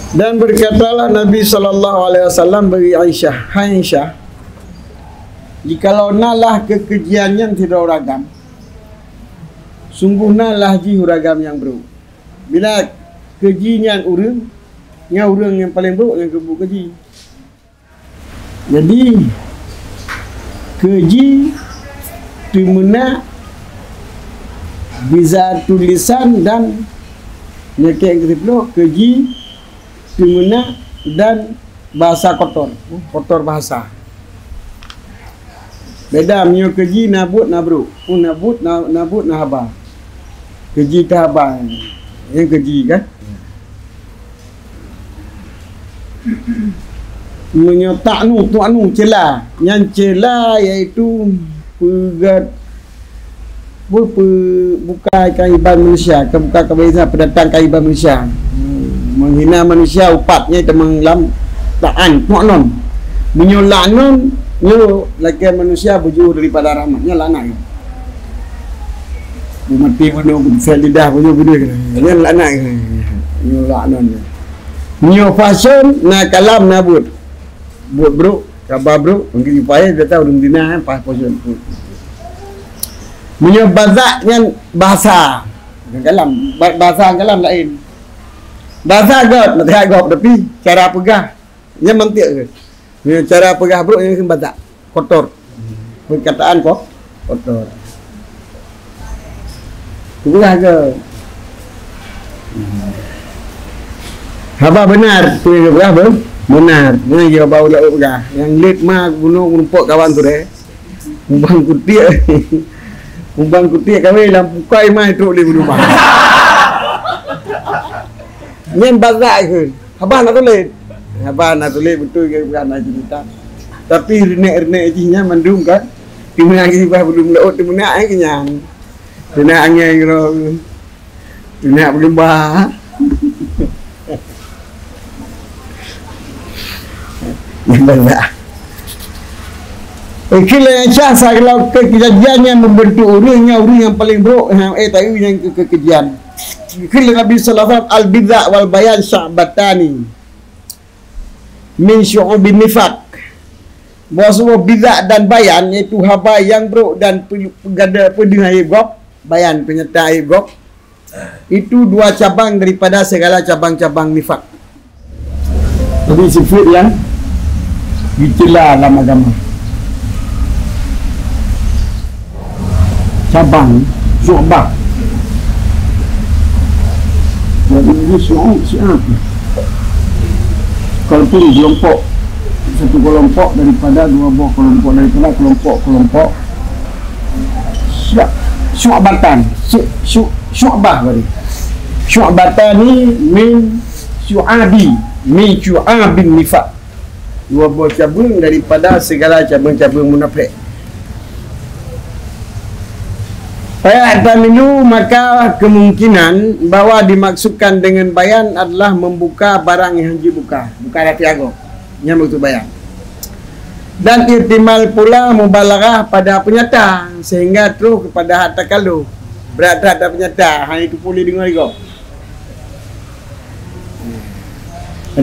Dan berkatalah Nabi SAW bagi Aisyah, "Hai Aisyah, jikalau nalah kekejian yang tidak ragam, sungguh nalah ji huragam yang buruk. Bila kejian urang yang paling buruk yang kebu keji. Jadi keji timuna bisa tulisan dan nyekek ketiplo keji timuna dan bahasa kotor bahasa. Beda mio keji nabut nabru, nabut nahaba. Keji tahaba. Yang keji kan? Menyo tuanu cela. Yang cela iaitu bukan kaiban manusia, bukan kebiasaan pendatang kaiban manusia. Menghina manusia upatnya temang lam ta'an mu'non. Menyo la'non nyo laki manusia berjauh daripada rahmatnya lanak. Mati bunuh lidah bunuh kan lanak. Nyo la'non. Nyo fashion na kalam na buat bro kabar bro mungkin upaya dia tahu dina pas fashion. Menyo bazaknya bahasa kalam bahasa kalam lain. Bahasa agak nak agak tapi cara pegah nya mantik ke. Ni cara pegah bro yang batak kotor. Perkataan kok kotor. Pegah ke. Haba benar tu yang pegah bro. Benar. Ni dia bau dak pegah. Yang lit mah gunung rumput kawan tu deh. Umbang kutik. Umbang kutik kami lampu kai mai teruk di rumah. Nyen bazak ke. Abah nak tulis betul ke bukan nak cerita. Tapi renek-renek jinya mandum kan. Timuna lagi bah belum laut timuna ai kenyang. Timuna angin kira. Timuna belum bah. Nyen bazak. Kila yang syasa kalau kejadian yang membentuk orang yang paling buruk tahu yang kekejian. Kila Nabi sallallahu alaihi wasallam al-bid'a wal bayan sya'batani min syu'ubin nifaq. Bahawa semua bid'a dan bayan iaitu haba yang buruk dan pegada pedih gop, bayan penyertaan gop, itu dua cabang daripada segala cabang-cabang nifaq. Jadi sifat yang dicela dalam agama. Cabang syu'bah. Jadi ini siapa? Kalau pilih kelompok, satu kelompok daripada dua buah kelompok daripada kelompok syu'batan, syu'bah tadi. Syu'batan ni min syu'abin nifaq. Dua buah cabang daripada segala cabang-cabang munafik. Ayatan itu maka kemungkinan bahawa dimaksudkan dengan bayan adalah membuka barang yang dibuka, buka hati agak yang maksud bayan. Dan ihtimal pula mubalaghah pada penyata sehingga terus kepada harta kalau berat ada penyata hanya itu boleh dengar juga.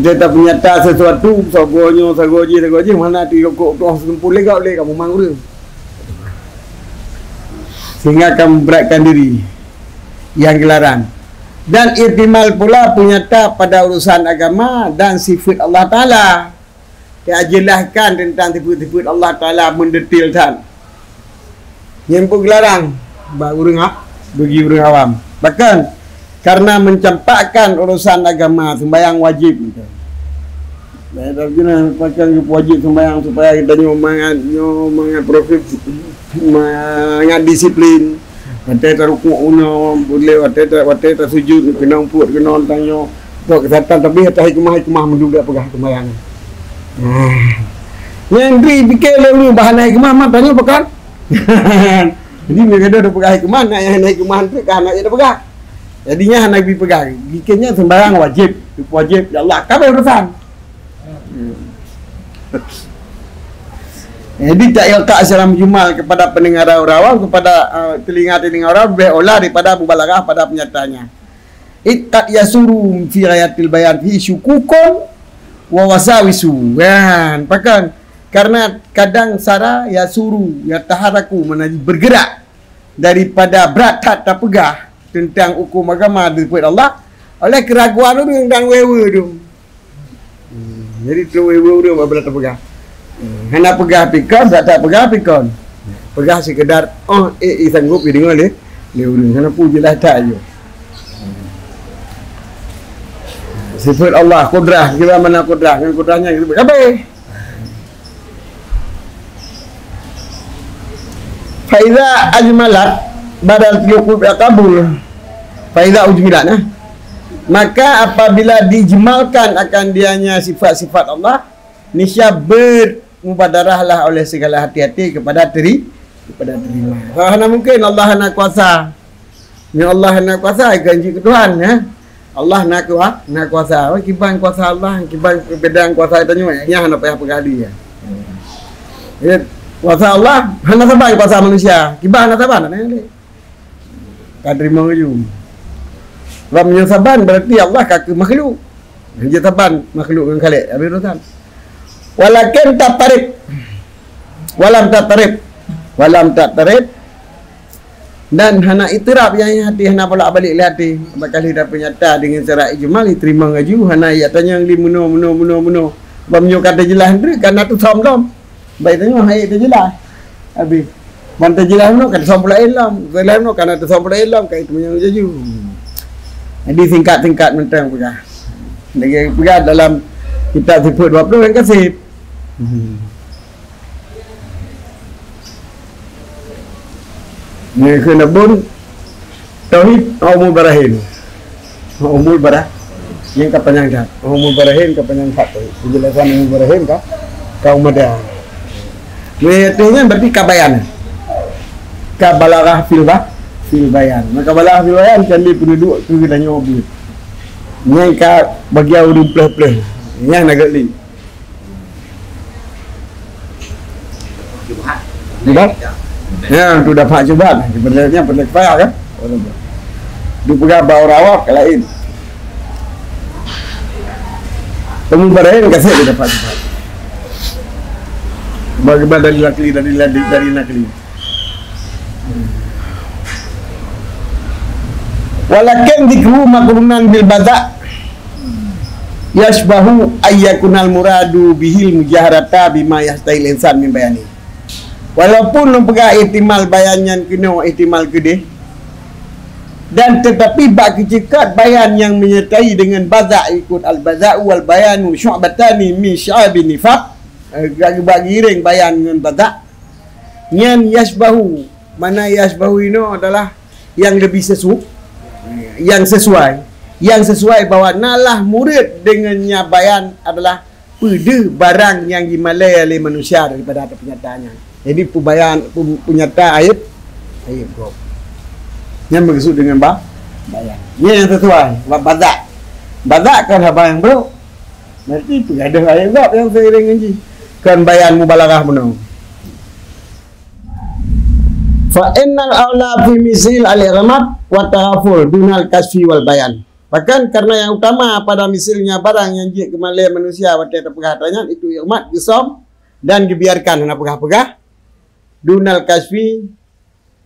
Ada tak penyata sesuatu sagoji mana tu kok sempul lega boleh kamu mangul. Sehingga akan memberatkan diri yang gelaran. Dan ihtimal pula penyata pada urusan agama dan sifat Allah Ta'ala. Dia jelaskan tentang sifat Allah Ta'ala mendetilkan. Yang pun gelarang bagi orang awam. Bahkan karena mencampakkan urusan agama sembahyang wajib. Pakai wajib sembahyang supaya kita nyomangat profit mangat disiplin. Watai rukuk uno boleh watai sujud kena umput kena tanya buat kesihatan tapi atas hikmah menduga pegah sembahyang. Yang fikir lalu bahan hikmah mah tanya pekan. Jadi mereka dah pegah hikmah nak yang hikmah tu kan nak dia pegah. Jadinya Nabi pegang. Bikinnya sembarang wajib ya Allah kabeh urusan. Jadi tak ilqa secara mujmal kepada pendengar orang awam, kepada telinga-telinga orang lebih olah daripada mubalaghah pada penyataannya. Ittaq yasuru fi ghayatil bayan fi syukukun wa wasawisu. Kan, bahkan karena kadang sara yasuru yataharaku mana bergerak daripada berat tak pegah tentang hukum agama daripada Allah oleh keraguan tu dan wewe tu. Jadi tu wewe tu berat pegah. Hendak pegah pikon, tak pegah pikon. Pegah sekedar sanggup dia dengar dia. Dia urang sana puji lah tak je. Sifat Allah kudrah, kira mana kudrah, dengan kudrahnya kita berkabai. Faiza ajmalat badal tiuqub qabul. Faiza ujmilat maka apabila dijmalkan akan dianya sifat-sifat Allah, nisya bermubadarahlah oleh segala hati-hati kepada terima. Karena mungkin Allah nak kuasa. Ya Allah nak kuasa janji ke Tuhan ya. Allah nak kuasa. Kiban kuasa Allah, kiban bedang kuasa tanya yang nak payah pergali ya. Ya kuasa Allah hana saban kuasa manusia. Kiban hana saban nak terima ju. Ram yang saban berarti Allah kaki makhluk. Dia saban makhluk dengan khalik. Habis urusan. Walakin tatarib walam tatarib dan hana itiraf yang hati hana bolak balik hati bakal dah penyata dengan secara ijmal diterima ngaju hana ya tanya li muno bamnyo kata jelas ndre karena tu som baik tanya hai tu jelas habis bantai jelas no kata som pula ilam jelas no karena tu som pula ilam kai tu yang jaju jadi tingkat mentang pegah lagi pegah dalam kitab sifat 20 yang kasih. Ni kena pun tauhid umul barahin. Umul barah yang kapanjang dah. Umul barahin kapanjang hak tu. Penjelasan umul barahin kaum muda. Ni artinya berarti kabayan. Kabalaghah fil bayan. Maka balaghah fil bayan candi penduduk tu kita nyobi. Ni ka bagi urang pleh-pleh. Yang nak gali. Sudah? Ya, tu dapat cuba. Sebenarnya perlu payah kan? Dia pegang bau rawak lain. Temu barain kasih dia dapat cuba. Bagaimana dari nakli. Walakin dikru makrunan bil bada' yashbahu ayyakunal muradu bihil mujaharata bima yastahil insan min bayani. Walaupun mempegang ihtimal bayannya kena ihtimal gede dan tetapi bak kecekat bayan yang menyertai dengan baza' ikut al-baza'u wal bayanu syu'batani min sya'abin nifaq bagi ring bayan dengan baza' yang yashbahu mana yashbahu ini adalah yang lebih yang sesuai bahawa nalah murid dengannya bayan adalah pada barang yang dimalai oleh manusia daripada penyataannya. Jadi penyata ayat bro. Yang maksud dengan bayan. Ini yang sesuai. Badak kan bayang bro. Berarti ada ayat bro yang seiring ngaji. Kan bayan mubalaghah benar. Fa innal aula fi misil al-ighamad wa taghaful dunal kasfi wal bayan. Bahkan karena yang utama pada misilnya barang yang jik kemalai manusia pada terpegahannya itu ighamad, gesam dan dibiarkan hanya pegah-pegah. Dunal kasfi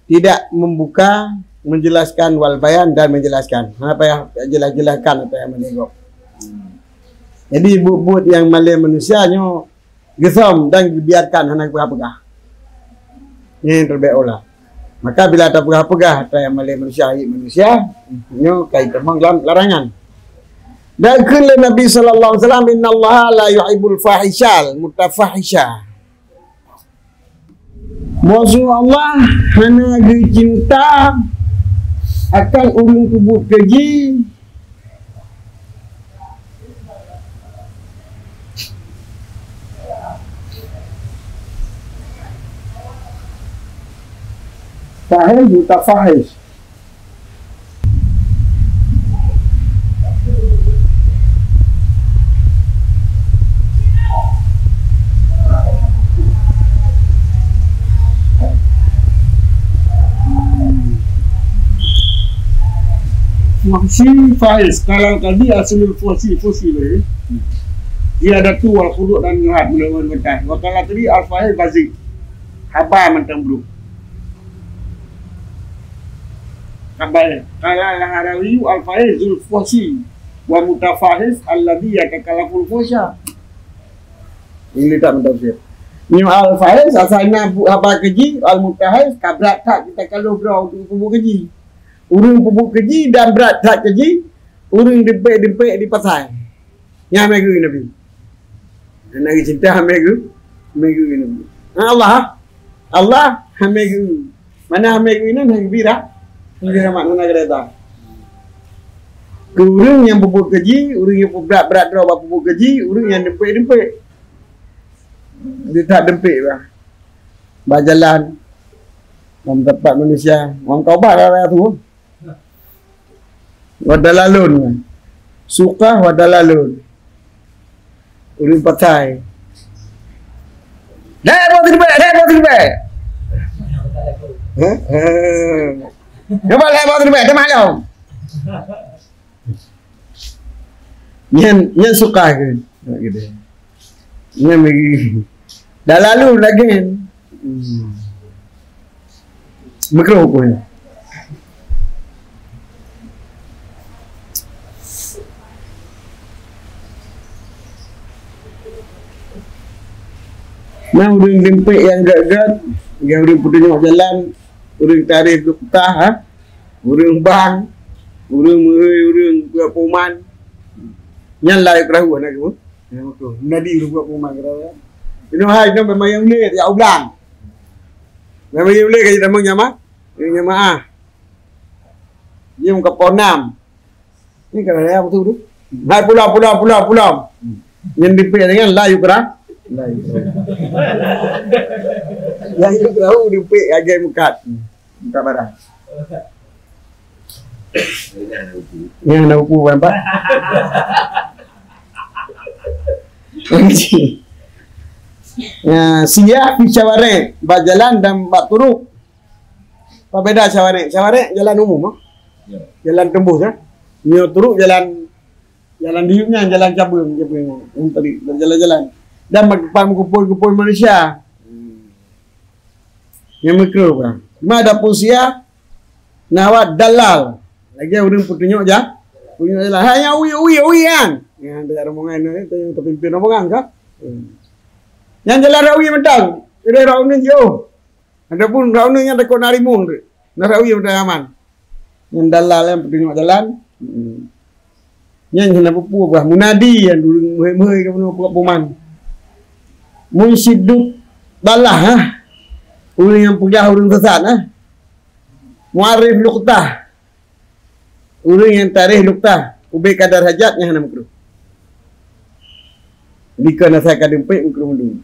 tidak membuka, menjelaskan wal bayan dan menjelaskan. Apa yang jelaskan apa yang menegok. Jadi buat yang malai manusianya gesam dan dibiarkan hanya pegah-pegah. Ini yang terbaik olah. Maka bila tak pegah-pegah apa yang malai manusia nyo kait terbang dalam larangan. Dan kala Nabi sallallahu alaihi wasallam innallaha la yuhibbul fahishal mutafahisha. Maksud Allah hanya cinta akan urung kubur keji fahish mutafahish. Fuhsi faiz. Kalau tadi asalul fuhsi le. Dia ada tu wal khuduk dan ngehat melawan mentah. Wakala tadi al-faiz bazik. Haba mentang bro. Kabar. Kalau al-harawi al-faizul fuhsi wa mutafahiz alladhi yakakalaful fuhsya. Ini tak mentafsir. Ni al-faiz asalnya haba keji, al-mutahiz kabrat tak kita kalau bro untuk pupuk keji. Urung pupuk keji dan berat tak keji, urung dempek di pasar. Yang megu Nabi. Nak cinta megu Nabi. Allah megu. Mana megu ini nak bira? Bira makna kereta. Urung yang pupuk keji, urung yang berat draw pupuk keji, urung yang dempek. Dia tak dempek bah. Berjalan dalam tempat manusia. Orang taubat lah tu. Wadalalun. Suka wadalalun. Urung patai. Dah buat terbaik. Coba lah buat terbaik. Dah malam. Yang suka ke? Gitu. Yang bagi. Dah lalu lagi. Makro pun. Nah, urang dempek yang gak-gak, yang urang petunjuk jalan, urang tarikh duktah, urang bang, urang mehoi, urang buat poman. Yang layak rahu anak aku. Nadi buat poman kata. Ini hai nama mayang le ya ublang. Nama mayang le kaji damang nyama. Ini nyama ah. Dia muka ponam. Ini kata saya betul tu. Hai pulau. Yang dempek dengan layu kerah. Yang itu tahu dipik agak mukat. Mukat barang. Yang nak upu nampak? Siap di Cawarek, bak jalan dan bak turuk. Apa beda Cawarek? Cawarek jalan umum, jalan tembus ya. Nyo turuk jalan diupnya jalan cabung tadi jalan-jalan. Dan mengumpul manusia. Yang mikro kan. Cuma ada pusia nawat dalal. Lagi orang petunjuk je. Punya jalan. Hanya uwi kan. Yang ada rombongan itu yang terpimpin rombongan kan. Yang jalan rawi mentang. Ada rawi jauh. Adapun rawi yang takut narimung tu. Nak rawi mentang aman. Yang dalal yang petunjuk jalan. Yang kena pupu bah munadi yang dulu mehoi ke punya puman. Munsyiduk balah ha. Orang yang pegah orang sesat ha. Muarif luqtah. Orang yang tarikh luqtah. Ubay kadar hajatnya hana makruh. Bika nasaka dempik makruh dulu.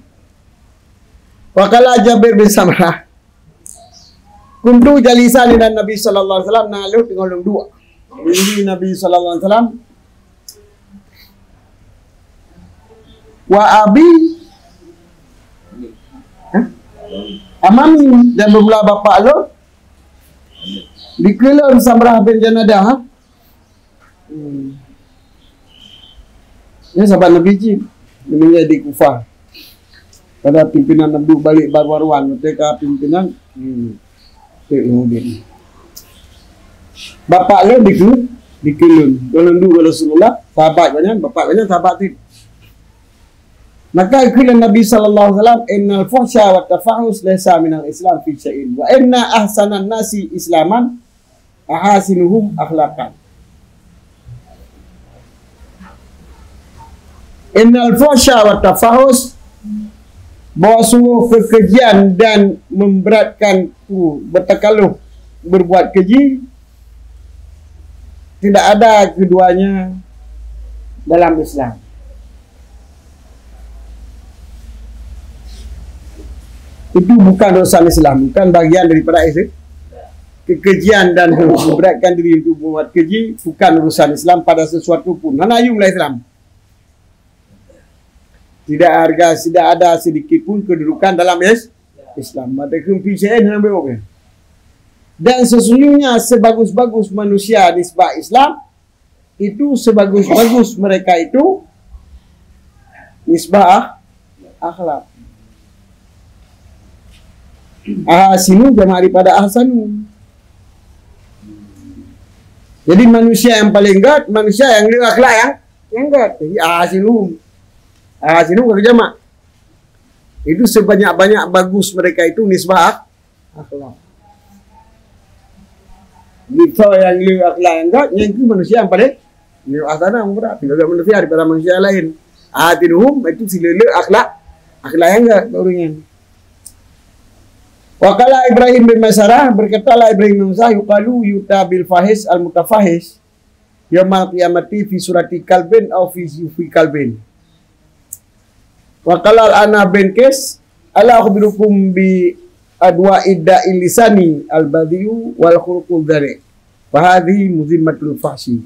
Waqala Jabir bin Samrah. Kuntu jalisan dan Nabi sallallahu alaihi wasallam nalu tengok dua. Ini Nabi sallallahu alaihi wasallam wa abi amami dan bebelah bapa lo dikelon Samrah bin Janadah ha? Ini sahabat Nabi Ji meninggal di Kufah pada pimpinan Nabi balik Barwaruan ketika pimpinan bapa lo dikelon kalau Rasulullah sahabat banyak bapa banyak sahabat itu. Maka kata Nabi sallallahu alaihi wasallam innal fuhsya wa tafahus laysa minal islam fi syai'in wa inna ahsanan nasi islaman ahasinuhum akhlaqan. Innal fuhsya wa tafahus bahawa sungguh kekejian dan memberatkan bertakaluh berbuat keji tidak ada keduanya dalam Islam. Itu bukan dosa Islam, bukan bagian daripada Islam. Kekejian dan memberatkan diri untuk buat keji bukan urusan Islam pada sesuatu pun. Mana ayumlah Islam. Tidak ada sedikit pun kedudukan dalam Islam. Mata kumpi saya dengan berapa? Dan sesungguhnya sebagus-bagus manusia nisbah Islam, itu sebagus-bagus mereka itu nisbah akhlak. Ahsinu jamaah daripada ahsanu. Jadi manusia yang paling good, manusia yang lebih akhlak yang good. Jadi ahsinu kalau jamak. Itu sebanyak-banyak bagus mereka itu nisbah akhlak. Bisa yang lebih akhlak yang good, yang itu manusia yang paling lebih ahsanu berat. Tidak manusia daripada manusia lain. Ahtinuhum itu silele akhlak yang good barunya. Wakala Ibrahim bin Masarah, berkatalah Ibrahim bin Masarah, yuqalu yuta bil fahis al mutafahis yaumil qiyamati fi surati kalbin aw fi kalbin. Wakala al-ana bin Qais, ala akhbirukum bi adwa idda ilisani al badiu wal khulqul dari. Fa hadhihi muzimmatul fahsi.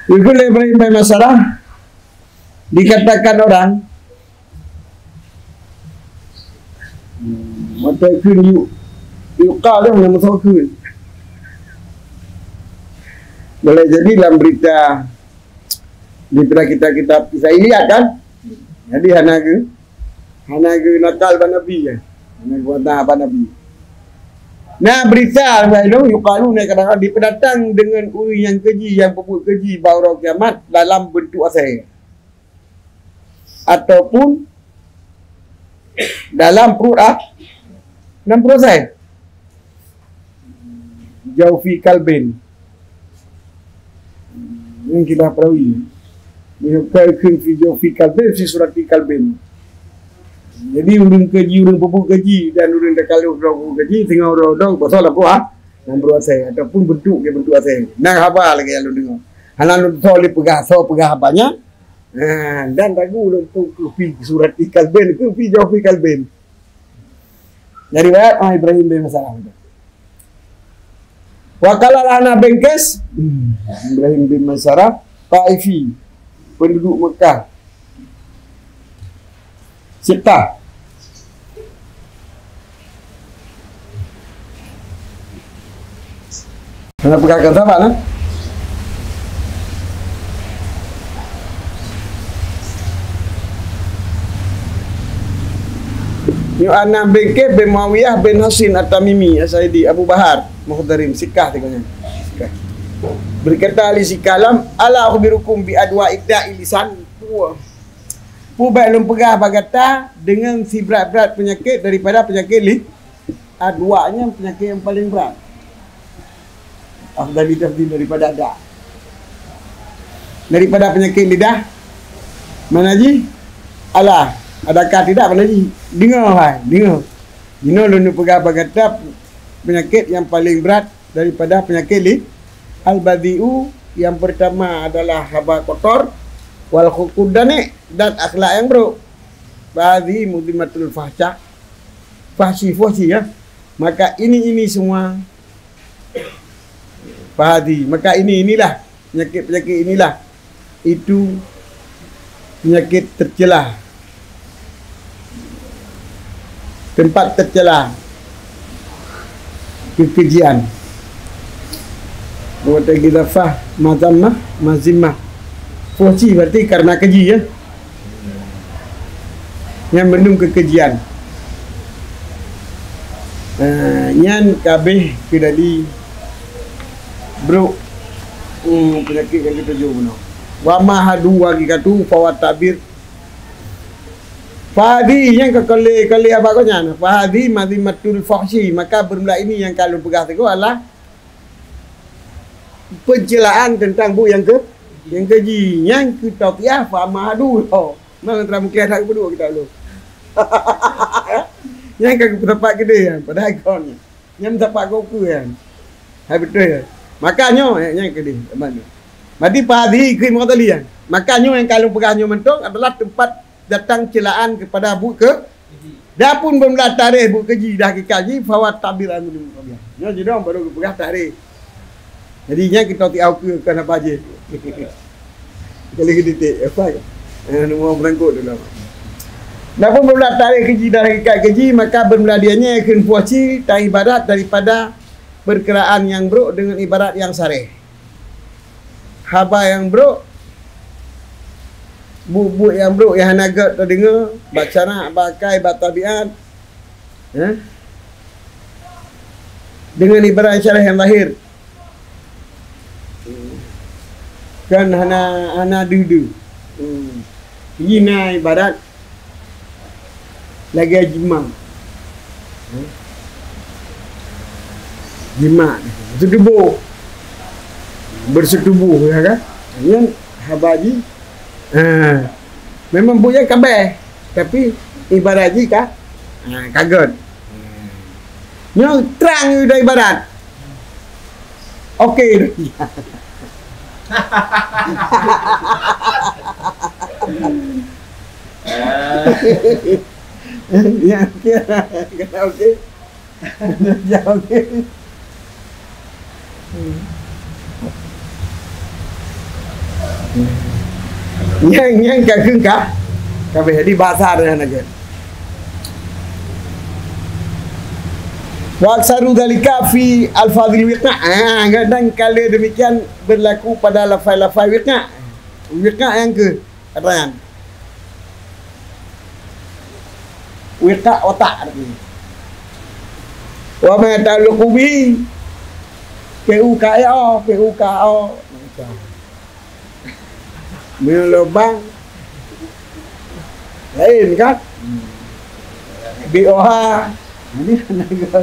Yuqalu Ibrahim bin Masarah, dikatakan orang mata kun yuqal dah nama sokun. Boleh jadi dalam berita kita bisa lihat kan. Jadi hanaga nakal ban nabi kan. Hanaga wata ban nabi. Nah berita itu yuqalu ni kadang-kadang dipendatang dengan uri yang keji, yang berbuat keji bahawa kiamat dalam bentuk asal ataupun dalam perut dalam perut saya jauh fi kalbin yang kita perawi menukar fi jauh fi kalbin fi surat fi kalbin. Jadi urang keji, urang pupuk keji dan urang dekal urang keji tengah urang pasal apa dalam perut saya ataupun bentuk saya. Nah apa lagi yang lu dengar halan tu pegah apanya. Dan ragu untuk fi surat fi kalbin ke fi jauh fi kalbin. Dari riwayat Ibrahim bin Masarah. Wakala lana bin Qais, Ibrahim bin Masarah, Taifi, penduduk Mekah. Siqah. Kenapa kata apa nah? Yu Anam bin Keb bin Muawiyah bin Hasin At-Tamimi As-Saidi Abu Bahar Mukhdarim Sikah tengoknya. Berkata ali sikalam ala akhbirukum bi adwa idda ilisan. Pubai lum pegah bagata dengan si berat-berat penyakit daripada penyakit adwanya penyakit yang paling berat. Afdali tafdil daripada ada. Daripada penyakit lidah mana ji? Allah. Adakah tidak mana ji? Dengar hai, dengar. Dino lu pegah bagata penyakit yang paling berat daripada penyakit al-badi'u, yang pertama adalah haba kotor, wal khukudane, dan akhlak yang buruk. Badi mudimatul fahsyah, fahsi ya. Maka ini semua badi. Maka inilah penyakit inilah itu penyakit tercelah, tempat tercelah, kekejian. Buat kita fah mazimah. Fuhsi berarti karena keji ya. Yang mendung kekejian. Nyan kabeh kedali bro penyakit yang kita jauh benar. Wa mahadu wa gikatu fawat tabir. Fahadi yang kekali apa kau nyana? Fahadi mazimatul fahsi. Maka bermula ini yang kalau pegah teguh adalah pencelaan tentang bu yang keji, yang kita tiah faham adu. Oh, mana terang mungkin ada berdua kita dulu. Yang kau tempat gede yang pada ikonnya, yang tempat kau ku yang, hai betul ya. Makanya yang gede mana? Mati padi krim kata lian. Makanya yang kalau pegahnya mentok adalah tempat datang celaan kepada bu ke. Dah pun bermula tarikh bu keji dah kekaji fawat tabiran dulu kau. Nya jadi orang baru pegah tarikh. Jadinya kita tahu ke kan apa aje. Kali kita apa ya? Nombor berangkut dulu. Namun bermula tarik keji dan hakikat keji, maka bermula dianya akan puaci tak ibarat daripada perkiraan yang buruk dengan ibarat yang sarih. Haba yang buruk, bubuk yang buruk yang hanagat terdengar, baca nak, bakai, batabiat, dengan ibarat syarah yang lahir. Kan hana dudu. Ini ibarat lagi jima. Jima bersetubuh. Bersetubuh ya kan? Yang habaji memang punya kabeh, tapi ibarat ji kah? Kaget. Yang terang dah ibarat. Okey. Ya, kena okey. Ya, okey. Yang kageng kah? Kabeh di bahasa dia naga. Wa aksaru dalika fi alfadhil wiqa'. Kadang kala demikian berlaku pada lafaz-lafaz wiqa'. Wiqa' yang ke katakan. Wiqa' otak artinya. Wa ma ta'alluqu bi PUKO melobang lain kan BOH ini naga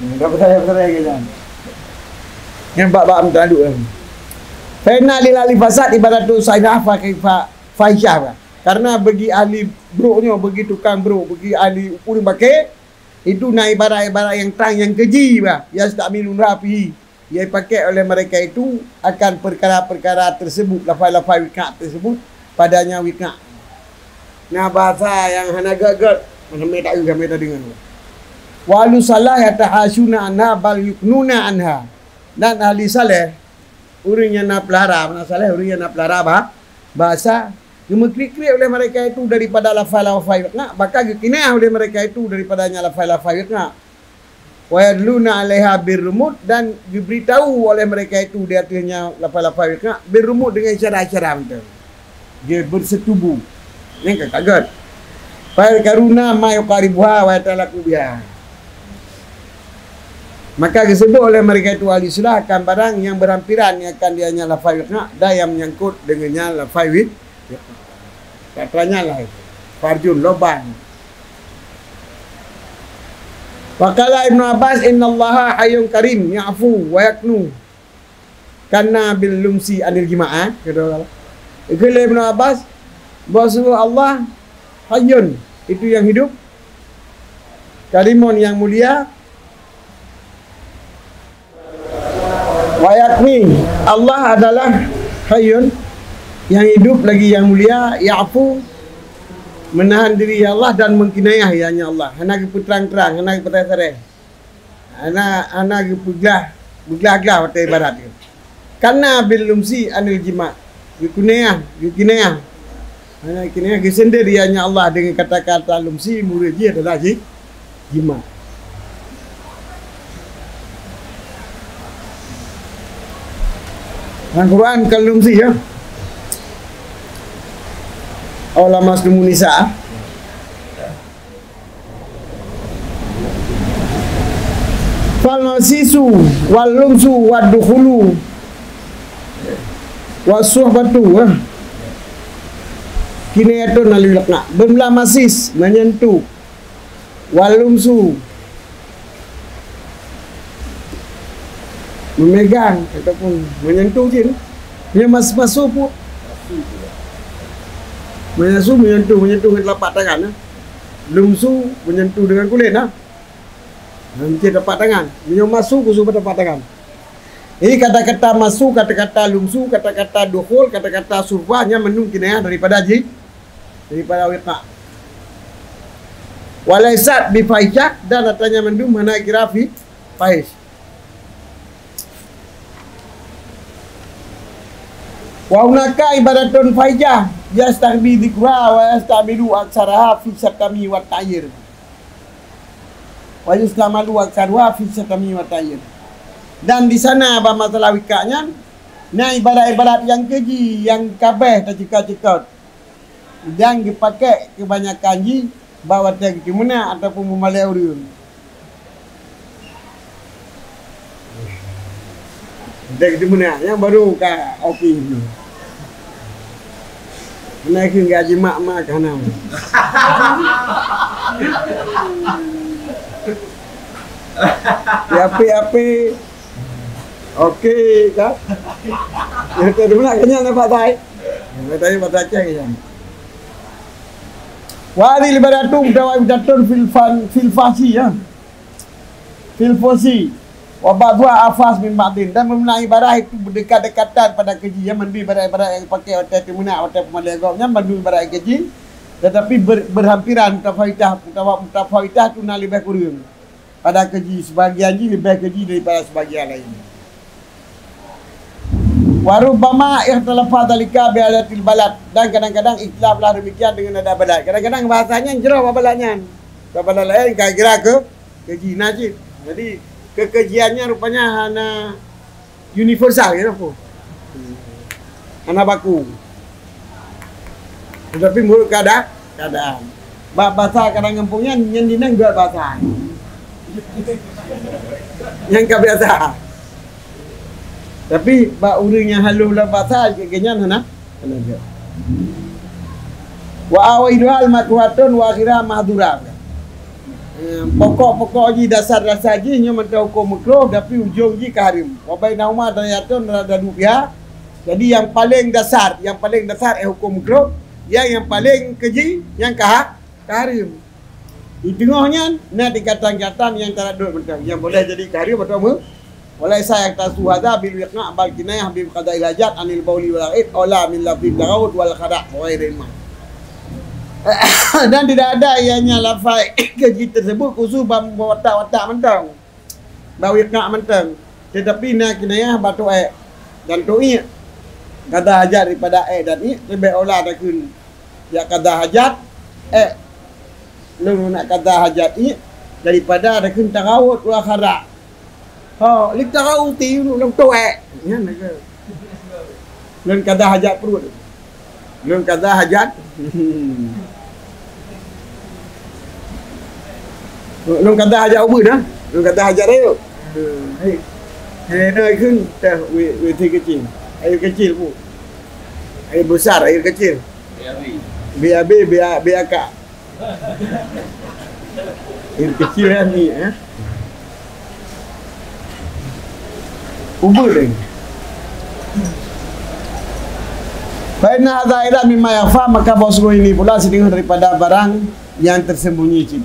enggak betul gitu yang bab-bab teradu fa'inna lil ahli fasad ibaratu saidah fa kaifa faisyah karena bagi ahli buruknya, bagi tukang buruk, bagi ahli ukur pakai itu na ibarat-ibarat yang terang yang keji yastamilun rafihi yang dipakai oleh mereka itu akan perkara-perkara tersebut, lafaz-lafaz wiqa' tersebut padanya wiqa'. Nah bahasa yang hana gagat mana tak juga mereka dengar. Walu salah yatahasuna anha bal yuknuna anha. Dan ahli saleh orang yang nak pelihara, mana saleh orang yang nak pelihara bahasa gemekrik-krik oleh mereka itu daripada lafaz-lafaz wiqa', maka kinayah oleh mereka itu daripadanya lafaz-lafaz wiqa'. Wa yadluna 'alaiha birrumud dan diberitahu oleh mereka itu di atasnya lafaz-lafaz wiqa' birrumud dengan isyarat-isyarat betul. Dia bersetubuh. Yang kaget. Fa karuna ma yuqaribuha wa talaku biha. Maka disebut oleh mereka itu ahli sunnah akan barang yang berhampiran yang akan dianya lafaz wiqa' dan yang menyangkut dengannya lafaz wiqa'. Katanya lah itu. Farjun lobang. Waqala Ibnu Abbas innallaha hayyun karim ya'fu wa yaknu kana bil lumsi anil jima'ah kata Ibnu Abbas bahwa Allah hayyun itu yang hidup, karimun yang mulia, wa yakni Allah adalah hayyun yang hidup lagi yang mulia, ya'fu menahan diri Allah dan mengkinayah ianya Allah. Hana ke terang-terang, hana ke terang-terang. Hana ke beglah wata ibarat itu. Karena bil lumsi anil jima'. Kinayah. Hana kinayah ke sendiri ianya Allah dengan kata-kata lumsi muriji adalah jima'. Al-Quran kan lumsi ya. Olah maslumun nisa. Fal masisu wal lumsu wad dukhulu wasuhbatu kinayatun alilaqna bermula masis menyentuh, wal lumsu memegang ataupun menyentuh je dia masuk pun menyentuh dengan telapak tangan. Lumsu menyentuh dengan kulit Nanti telapak tangan. Masuk pada telapak tangan. Ini kata-kata masuk, kata-kata lumsu, kata-kata dukhul, kata-kata surfahnya menungkinnya daripada wiqa'. Walaisat bifaisyah dan katanya mendum mana kira fi faish. Wa hunaka ibaratun faijah Yastahbi dzikra wa yastamilu aksaraha fi syatami wa ta'yir. Wa yustamalu aksaraha fi syatami wa ta'yir. Dan di sana apa masalah wikaknya? Nah, ibarat-ibarat yang keji, yang kabeh tak cekal-cekal. Yang dipakai kebanyakan ji bawa tag di mana ataupun memalai urun. Tag di mana yang baru ka okey tu. Nak ke gaji mak kana. Api-api. Okey kan? Yang tu mana kenyang nampak tai. Yang tadi baca cek kan. Wa hadhihi al-ibadatun dawa'idatun fil fasi ya. Fil fasi. Wa ba'dha afas min ba'din. Dan membenah ibadah itu berdekat-dekatan pada keji. Yang mandu ibadah-ibadah yang pakai otak timuna, otak pemalaiagomnya mandu ibadah keji. Tetapi berhampiran mutafaidah tu nak lebih kurang. Pada keji sebagian ji lebih keji daripada sebagian lain. Warubama ikhtalafa dalika bi adatil balad, dan kadang-kadang ikhtilaflah demikian dengan nada balad. Kadang-kadang bahasanya jero babalannya. Babalan lain kira ke keji najib. Jadi kekejiannya rupanya hanya universal gitu apa. Hanya baku. Tetapi menurut keadaan. Bahasa kadang ngempungnya nyendina buat bahasa. Yang kebiasa. Tapi ba urang yang haluh la bahasa kegenyan hana. Wa awaiduhal makruhatun wa akhirah mahdura. Pokok-pokok ji dasar-dasar ji nya mentau hukum makruh tapi ujung ji karim. Wa bainahuma dayatun rada dubiha. Jadi yang paling dasar hukum makruh, yang paling keji yang karim. Di tengahnya nak dikatakan yang taradud mentang yang boleh jadi karim atau walai saya tasu hadza bil wiqna' bal kinayah bil qada'il hajat anil bauli wal id ola min lafzi daud wal khada' wa ghairil ma. Dan tidak ada ianya lafaz keji tersebut khusus watak-watak mentang. Ba wiqna' mentang. Tetapi nak kinayah batu dan tu'i kata hajat daripada dan i lebih ola dakun. Ya kata hajat lu nak kata hajat i daripada dakun tarawut wa khada'. Oh, lik tarawuti long toek. Nya naga. Leun kada hajat perut. Leun kada hajat. Leun kada hajat ubur dah. Leun kada hajat ayo. Haiขึ้นแต่เวทีkecil. Air kecil pun. Air besar, air kecil. BAB, BAK. Air kecil ni ubur deh. Baina hadza mimma yafa, maka bosgo ini pula setengah daripada barang yang tersembunyi.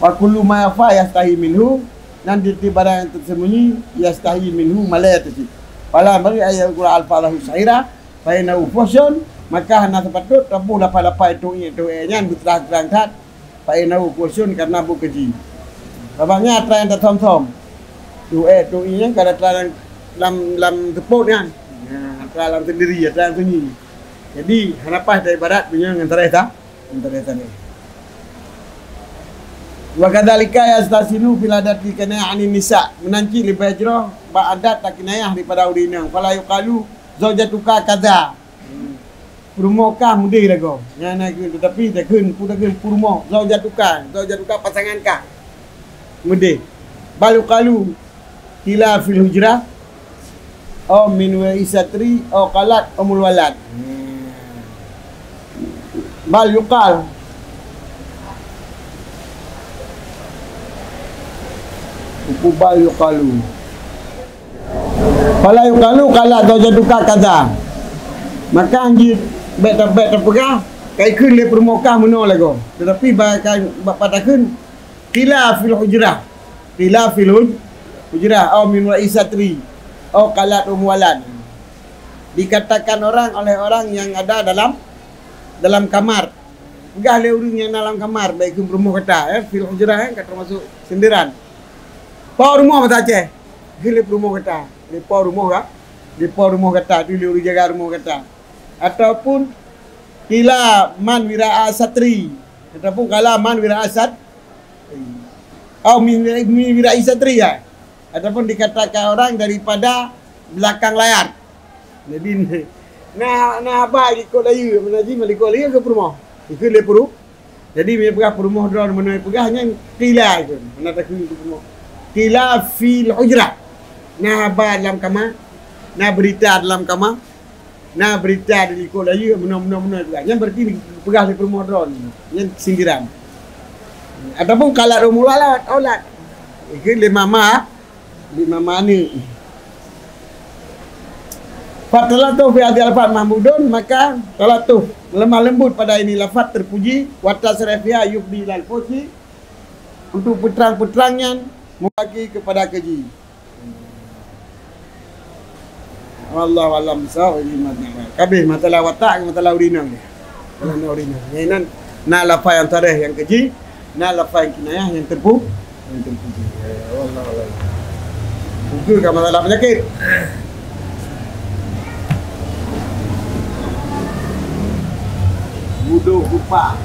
Wa kullu ma yafa yastahi minhu, dan di barang yang tersembunyi yastahi minhu malayati. Fala bagi ayat Quran al-falahu syaira baina ufusun, maka hana sepatut tabu lapa-lapa itu nya berterang tat baina ufusun karena bu keji. Babanya terang tersom-som. Tu nya kada terang lam tepuk kan. Dalam sendiri ya dalam sunyi. Jadi hanapas dari barat punya antara ni. Wa kadzalika yastasinu fil adati kana anin nisa, menanci lebih jero ba adat tak kinayah daripada udinang. Fala yuqalu zaujatuka kadza. Purmoka mudih lagu. Yang tetapi tak keun purmo zaujatuka pasangan ka. Mudih. Balu qalu kila fil hujrah min isatri qalat umul walad. Bal yuqal bal yuqalu fala yuqalu qala zaujatuka kaza. Maka anjir bet terpegah kai keun le permukaan meno lagu. Tetapi pada keun kila fil hujrah min isatri qalat walad. Dikatakan oleh orang yang ada dalam kamar. Pegah le urang yang dalam kamar baik ke rumah kata fil hujrah kata masuk sendiran. Pau rumah mata Aceh. Gile rumah kata. Di pau rumah kata di le urang jaga rumah kata. Ataupun Kila man wira'a satri. Ataupun kala man wira'a sat. Min wira'i satri ya. Ataupun dikatakan orang daripada belakang layar. Jadi nah apa ikut lagi menaji malikul lagi ke rumah. Ikut le puru. Jadi dia pegah rumah drone mana pegah hanya kila itu. Mana tak ke rumah. Kila fil hujrah. Nah apa dalam kamar. Nah berita dalam kamar. Nah berita di ikut lagi benar-benar juga. Yang berarti pegah le rumah drone. Yang sindiran. Ataupun kalau rumah aulat. Ikut le mama ni. Fatalatu fi hadil alfat mahmudun, maka talatu lemah lembut pada ini lafaz terpuji wa tasrifia yufdi lal fusi untuk putrang-putrangnya membagi kepada keji. Wallahu alam bisawab kabeh masalah watak masalah urina ni. Masalah urina. Ini nak lafaz yang tarikh yang keji, nak lafaz yang kinayah yang terpuji. Wallahu alam. Buku ke masalah penyakit. Budo lupa